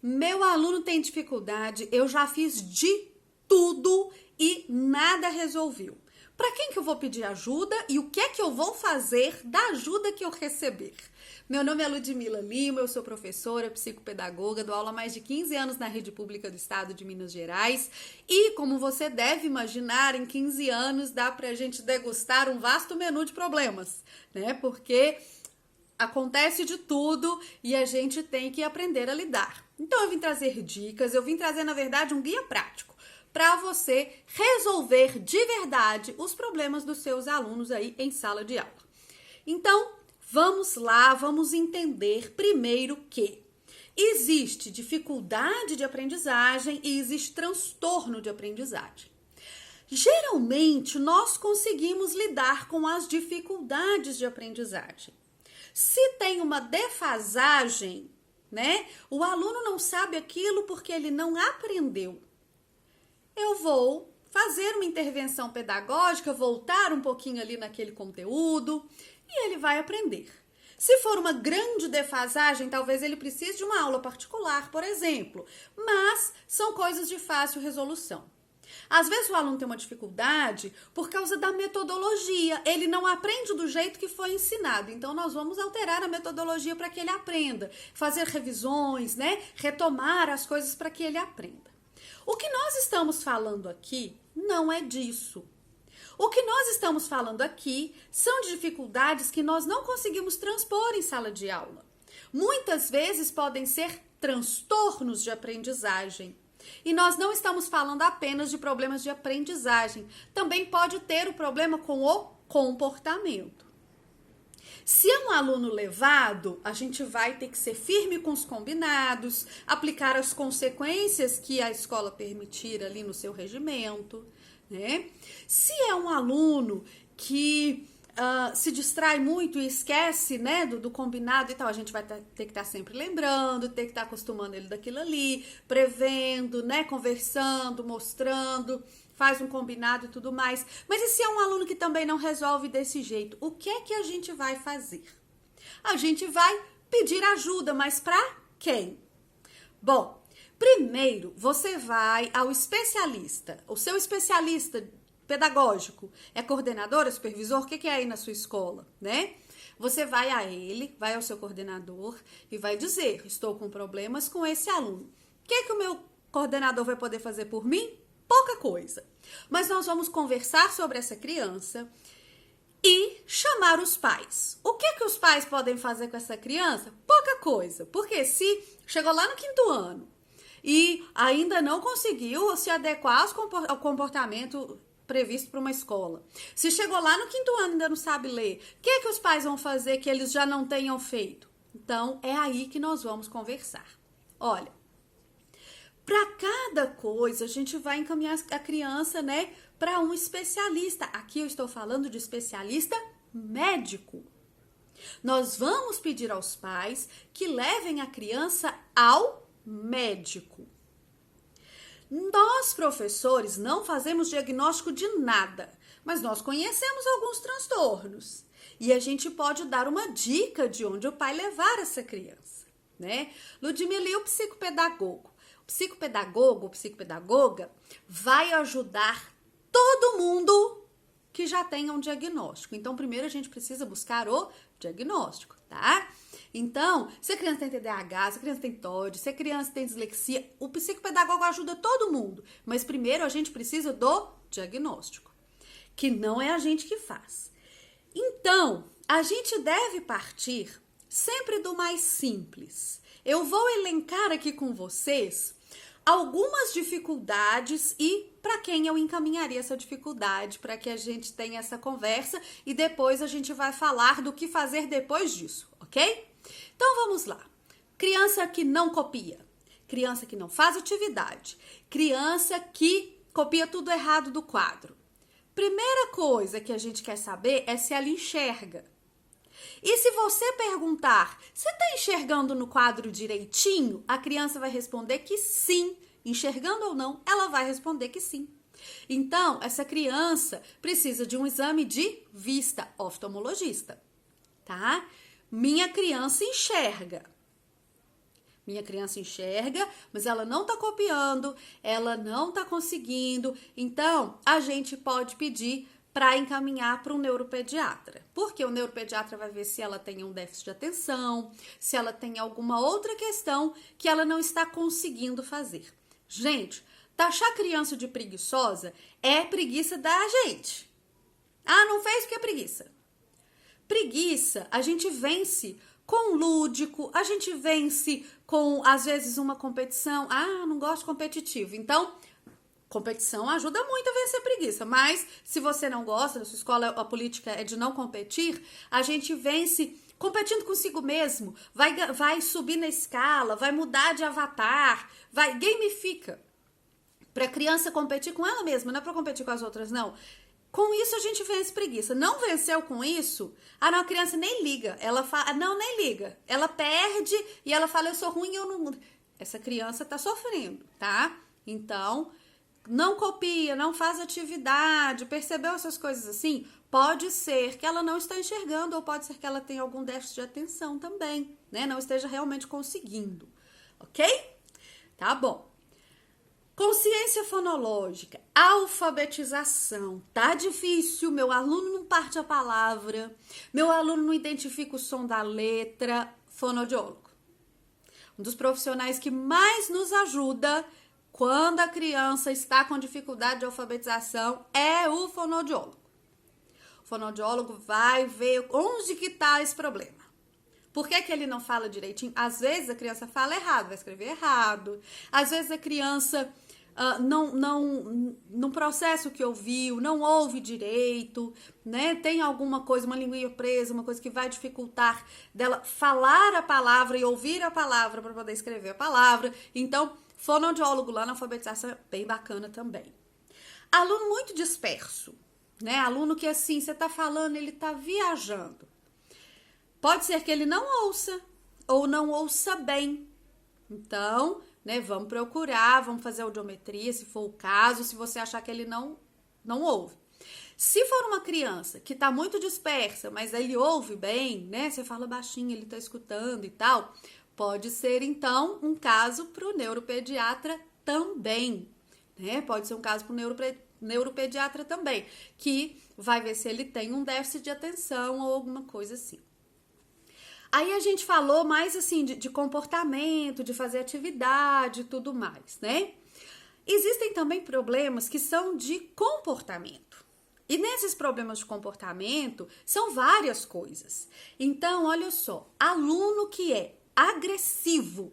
Meu aluno tem dificuldade, eu já fiz de tudo e nada resolveu. Para quem que eu vou pedir ajuda e o que é que eu vou fazer da ajuda que eu receber? Meu nome é Ludmila Lima, eu sou professora, psicopedagoga, dou aula há mais de 15 anos na rede pública do estado de Minas Gerais e, como você deve imaginar, em 15 anos dá pra gente degustar um vasto menu de problemas, né? Porque acontece de tudo e a gente tem que aprender a lidar. Então eu vim trazer dicas, eu vim trazer, na verdade, um guia prático para você resolver de verdade os problemas dos seus alunos aí em sala de aula. Então, vamos lá, vamos entender primeiro que existe dificuldade de aprendizagem e existe transtorno de aprendizagem. Geralmente, nós conseguimos lidar com as dificuldades de aprendizagem. Se tem uma defasagem, né? O aluno não sabe aquilo porque ele não aprendeu. Eu vou fazer uma intervenção pedagógica, voltar um pouquinho ali naquele conteúdo e ele vai aprender. Se for uma grande defasagem, talvez ele precise de uma aula particular, por exemplo, mas são coisas de fácil resolução. Às vezes o aluno tem uma dificuldade por causa da metodologia, ele não aprende do jeito que foi ensinado, então nós vamos alterar a metodologia para que ele aprenda, fazer revisões, né? Retomar as coisas para que ele aprenda. O que nós estamos falando aqui não é disso. O que nós estamos falando aqui são dificuldades que nós não conseguimos transpor em sala de aula. Muitas vezes podem ser transtornos de aprendizagem. E nós não estamos falando apenas de problemas de aprendizagem. Também pode ter o problema com o comportamento. Se é um aluno levado, a gente vai ter que ser firme com os combinados, aplicar as consequências que a escola permitir ali no seu regimento, né? Se é um aluno que se distrai muito e esquece, né, do combinado e tal, a gente vai ter que estar sempre lembrando, ter que estar acostumando ele daquilo ali, prevendo, né, conversando, mostrando, faz um combinado e tudo mais. Mas e se é um aluno que também não resolve desse jeito? O que é que a gente vai fazer? A gente vai pedir ajuda, mas para quem? Bom, primeiro você vai ao especialista, o seu especialista pedagógico, é coordenador, é supervisor, o que é aí na sua escola, né? Você vai a ele, vai ao seu coordenador e vai dizer, estou com problemas com esse aluno. O que o meu coordenador vai poder fazer por mim? Pouca coisa. Mas nós vamos conversar sobre essa criança e chamar os pais. O que os pais podem fazer com essa criança? Pouca coisa. Porque se chegou lá no 5º ano e ainda não conseguiu se adequar ao comportamento previsto para uma escola. Se chegou lá no 5º ano e ainda não sabe ler, o que os pais vão fazer que eles já não tenham feito? Então, é aí que nós vamos conversar. Olha, para cada coisa, a gente vai encaminhar a criança, né, para um especialista. Aqui eu estou falando de especialista médico. Nós vamos pedir aos pais que levem a criança ao médico. Nós, professores, não fazemos diagnóstico de nada, mas nós conhecemos alguns transtornos. E a gente pode dar uma dica de onde o pai levar essa criança, né? Ludmila, e o psicopedagogo? O psicopedagogo, psicopedagoga, vai ajudar todo mundo que já tenha um diagnóstico. Então, primeiro a gente precisa buscar o diagnóstico, tá? Então, se a criança tem TDAH, se a criança tem TOD, se a criança tem dislexia, o psicopedagogo ajuda todo mundo. Mas primeiro a gente precisa do diagnóstico, que não é a gente que faz. Então, a gente deve partir sempre do mais simples. Eu vou elencar aqui com vocês algumas dificuldades e para quem eu encaminharia essa dificuldade, para que a gente tenha essa conversa e depois a gente vai falar do que fazer depois disso, ok? Então vamos lá. Criança que não copia, criança que não faz atividade, criança que copia tudo errado do quadro. Primeira coisa que a gente quer saber é se ela enxerga. E se você perguntar, você está enxergando no quadro direitinho? A criança vai responder que sim. Enxergando ou não, ela vai responder que sim. Então, essa criança precisa de um exame de vista, oftalmologista, tá? Minha criança enxerga. Minha criança enxerga, mas ela não tá copiando, ela não tá conseguindo. Então, a gente pode pedir para encaminhar para um neuropediatra. Porque o neuropediatra vai ver se ela tem um déficit de atenção, se ela tem alguma outra questão que ela não está conseguindo fazer. Gente, taxar criança de preguiçosa é preguiça da gente. Ah, não fez porque é preguiça. Preguiça, a gente vence com lúdico, a gente vence com, às vezes, uma competição. Ah, não gosto de competitivo. Então, competição ajuda muito a vencer preguiça, mas se você não gosta, na sua escola a política é de não competir, a gente vence competindo consigo mesmo, vai subir na escala, vai mudar de avatar, vai gamifica. Para a criança competir com ela mesma, não é para competir com as outras, não. Com isso a gente vence preguiça. Não venceu com isso? Ah, não, a criança nem liga. Ela fala, não, nem liga. Ela perde e ela fala, eu sou ruim, eu não... Essa criança tá sofrendo, tá? Então, não copia, não faz atividade, percebeu essas coisas assim? Pode ser que ela não está enxergando ou pode ser que ela tenha algum déficit de atenção também, né? Não esteja realmente conseguindo, ok? Tá bom. Consciência fonológica, alfabetização, tá difícil, meu aluno não parte a palavra, meu aluno não identifica o som da letra, fonoaudiólogo. Um dos profissionais que mais nos ajuda quando a criança está com dificuldade de alfabetização é o fonoaudiólogo. O fonoaudiólogo vai ver onde que tá esse problema. Por que que ele não fala direitinho? Às vezes a criança fala errado, vai escrever errado. Às vezes a criança não processa o que ouviu, não ouve direito, né? Tem alguma coisa, uma linguinha presa, uma coisa que vai dificultar dela falar a palavra e ouvir a palavra para poder escrever a palavra. Então, fonoaudiólogo lá na alfabetização é bem bacana também. Aluno muito disperso, né? Aluno que assim, você tá falando, ele tá viajando. Pode ser que ele não ouça ou não ouça bem. Então, né, vamos procurar, vamos fazer audiometria, se for o caso, se você achar que ele não ouve. Se for uma criança que tá muito dispersa, mas ele ouve bem, né, você fala baixinho, ele tá escutando e tal, pode ser, então, um caso pro neuropediatra também, né, pode ser um caso pro neuropediatra também, que vai ver se ele tem um déficit de atenção ou alguma coisa assim. Aí a gente falou mais assim de comportamento, de fazer atividade e tudo mais, né? Existem também problemas que são de comportamento. E nesses problemas de comportamento são várias coisas. Então, olha só, aluno que é agressivo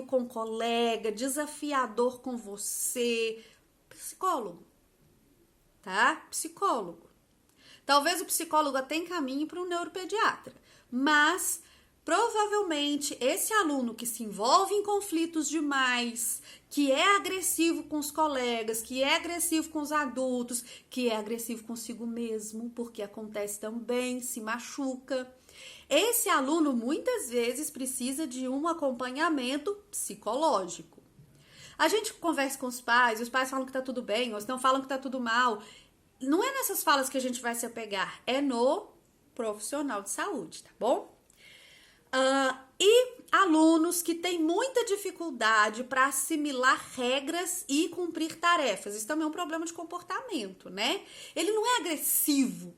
com colega, desafiador com você, psicólogo, tá? Psicólogo. Talvez o psicólogo até encaminhe para um neuropediatra. Mas, provavelmente, esse aluno que se envolve em conflitos demais, que é agressivo com os colegas, que é agressivo com os adultos, que é agressivo consigo mesmo, porque acontece também, se machuca. Esse aluno, muitas vezes, precisa de um acompanhamento psicológico. A gente conversa com os pais falam que tá tudo bem, ou não falam que tá tudo mal. Não é nessas falas que a gente vai se apegar, é no profissional de saúde, tá bom? E alunos que têm muita dificuldade para assimilar regras e cumprir tarefas. Isso também é um problema de comportamento, né? Ele não é agressivo,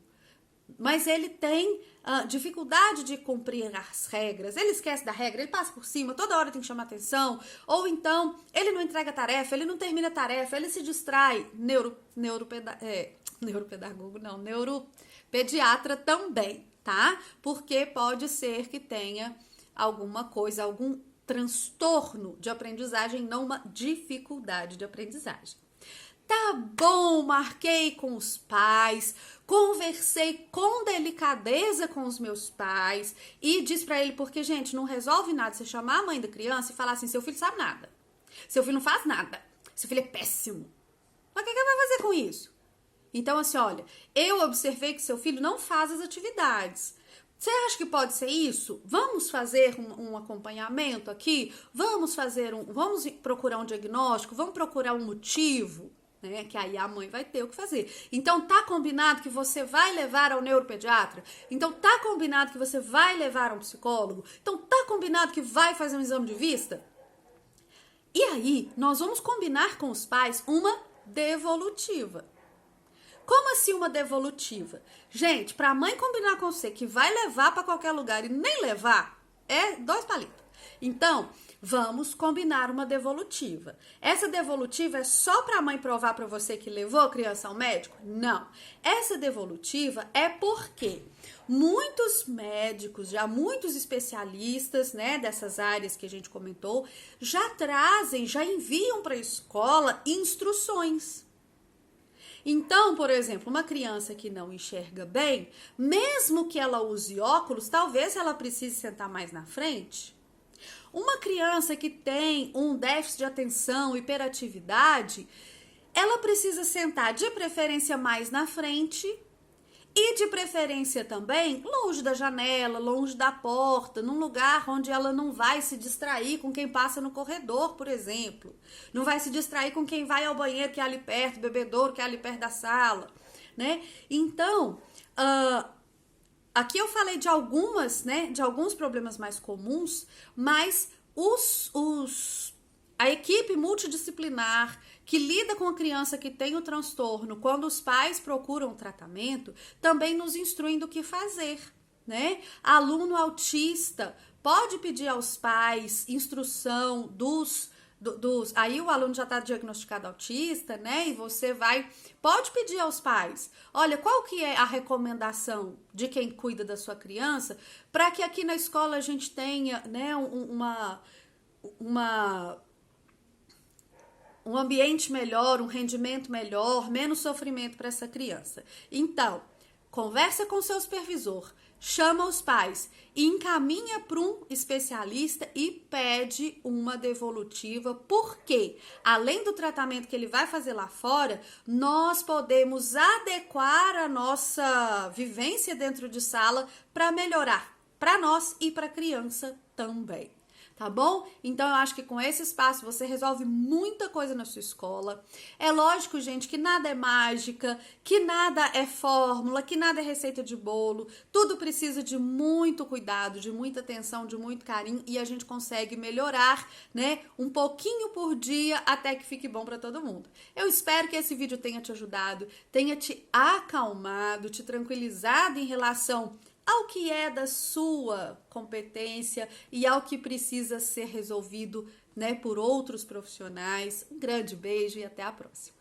mas ele tem dificuldade de cumprir as regras. Ele esquece da regra, ele passa por cima, toda hora tem que chamar atenção. Ou então, ele não entrega a tarefa, ele não termina a tarefa, ele se distrai. Neuropediatra também, tá? Porque pode ser que tenha alguma coisa, algum transtorno de aprendizagem, não uma dificuldade de aprendizagem. Tá bom, marquei com os pais, conversei com delicadeza com os meus pais e disse pra ele, porque, gente, não resolve nada você chamar a mãe da criança e falar assim, seu filho sabe nada, seu filho não faz nada, seu filho é péssimo. Mas o que ele vai fazer com isso? Então, assim, olha, eu observei que seu filho não faz as atividades. Você acha que pode ser isso? Vamos fazer um acompanhamento aqui? Vamos procurar um diagnóstico? Vamos procurar um motivo? né? Que aí a mãe vai ter o que fazer. Então tá combinado que você vai levar ao neuropediatra? Então tá combinado que você vai levar a um psicólogo? Então tá combinado que vai fazer um exame de vista? E aí nós vamos combinar com os pais uma devolutiva. Como assim uma devolutiva? Gente, pra mãe combinar com você que vai levar pra qualquer lugar e nem levar, é 2 palitos. Então, vamos combinar uma devolutiva. Essa devolutiva é só pra mãe provar pra você que levou a criança ao médico? Não. Essa devolutiva é porque muitos médicos, já muitos especialistas, né, dessas áreas que a gente comentou, já trazem, já enviam pra escola instruções. Então, por exemplo, uma criança que não enxerga bem, mesmo que ela use óculos, talvez ela precise sentar mais na frente. Uma criança que tem um déficit de atenção, hiperatividade, ela precisa sentar de preferência mais na frente e de preferência também longe da janela, longe da porta, num lugar onde ela não vai se distrair com quem passa no corredor, por exemplo. Não vai se distrair com quem vai ao banheiro que é ali perto, bebedouro que é ali perto da sala, né? Então, aqui eu falei de algumas, né, de alguns problemas mais comuns, mas a equipe multidisciplinar que lida com a criança que tem o transtorno, quando os pais procuram tratamento, também nos instruem do que fazer, né? Aluno autista pode pedir aos pais instrução aí o aluno já está diagnosticado autista, né? E você pode pedir aos pais, olha, qual que é a recomendação de quem cuida da sua criança, para que aqui na escola a gente tenha, né, um ambiente melhor, um rendimento melhor, menos sofrimento para essa criança. Então, conversa com seu supervisor, chama os pais, encaminha para um especialista e pede uma devolutiva, porque além do tratamento que ele vai fazer lá fora, nós podemos adequar a nossa vivência dentro de sala para melhorar para nós e para a criança também. Tá bom? Então, eu acho que com esse espaço você resolve muita coisa na sua escola. É lógico, gente, que nada é mágica, que nada é fórmula, que nada é receita de bolo. Tudo precisa de muito cuidado, de muita atenção, de muito carinho e a gente consegue melhorar, né, um pouquinho por dia até que fique bom para todo mundo. Eu espero que esse vídeo tenha te ajudado, tenha te acalmado, te tranquilizado em relação ao que é da sua competência e ao que precisa ser resolvido, né, por outros profissionais. Um grande beijo e até a próxima.